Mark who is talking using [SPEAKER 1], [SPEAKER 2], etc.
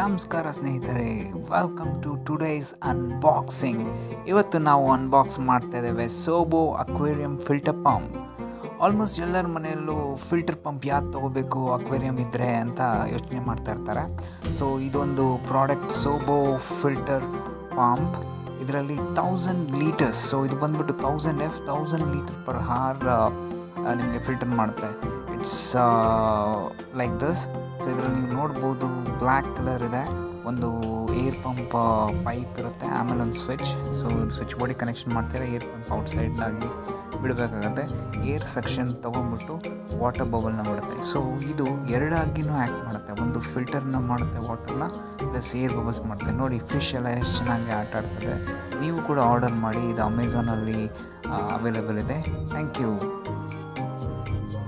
[SPEAKER 1] ನಮಸ್ಕಾರ ಸ್ನೇಹಿತರೆ, welcome to today's unboxing. ಇವತ್ತು ನಾವು ಅನ್ಬಾಕ್ಸ್ ಮಾಡ್ತಾ ಇದ್ದೇವೆ ಸೋಬೋ ಅಕ್ವೇರಿಯಂ ಫಿಲ್ಟರ್ ಪಂಪ್. ಆಲ್ಮೋಸ್ಟ್ ಎಲ್ಲರ ಮನೆಯಲ್ಲೂ ಫಿಲ್ಟರ್ ಪಂಪ್ ಯಾವ್ದು ತೊಗೋಬೇಕು ಅಕ್ವೇರಿಯಂ ಇದ್ದರೆ ಅಂತ ಯೋಚನೆ ಮಾಡ್ತಾ ಇರ್ತಾರೆ. ಸೊ ಇದೊಂದು ಪ್ರಾಡಕ್ಟ್ ಸೋಬೋ ಫಿಲ್ಟರ್ ಪಂಪ್. ಇದರಲ್ಲಿ 1000 ಲೀಟರ್ಸ್, ಸೊ ಇದು ಬಂದ್ಬಿಟ್ಟು 1000 ಲೀಟರ್ ಪರ್ ಹಾರ್ ನಿಮಗೆ ಫಿಲ್ಟರ್ ಮಾಡುತ್ತೆ. It's like this. ಸೊ ಇದರಲ್ಲಿ ನೀವು ನೋಡ್ಬೋದು, ಬ್ಲ್ಯಾಕ್ ಕಲರ್ ಇದೆ, ಒಂದು ಏರ್ ಪಂಪ್ ಪೈಪ್ ಇರುತ್ತೆ, ಆಮೇಲೆ ಒಂದು ಸ್ವಿಚ್ ಬೋರ್ಡಿ ಕನೆಕ್ಷನ್ ಮಾಡ್ತಾರೆ. ಏರ್ ಪಂಪ್ ಔಟ್ಸೈಡ್ನಾಗಿ ಬಿಡಬೇಕಾಗತ್ತೆ. ಏರ್ ಸೆಕ್ಷನ್ ತೊಗೊಂಡ್ಬಿಟ್ಟು ವಾಟರ್ ಬಬಲ್ನ ಬಿಡುತ್ತೆ. ಸೊ ಇದು ಎರಡಾಗಿನೂ ಆ್ಯಕ್ಟ್ ಮಾಡುತ್ತೆ. ಒಂದು ಫಿಲ್ಟರ್ನ ಮಾಡುತ್ತೆ ವಾಟರ್ನ, ಪ್ಲಸ್ ಏರ್ ಬಬಲ್ಸ್ ಮಾಡುತ್ತೆ. ನೋಡಿ ಫಿಶ್ ಎಲ್ಲ ಎಷ್ಟು ಚೆನ್ನಾಗಿ ಆಟ ಆಡ್ತದೆ. ನೀವು ಕೂಡ ಆರ್ಡರ್ ಮಾಡಿ, ಇದು ಅಮೆಝಾನಲ್ಲಿ ಅವೈಲೇಬಲ್ ಇದೆ. Thank you.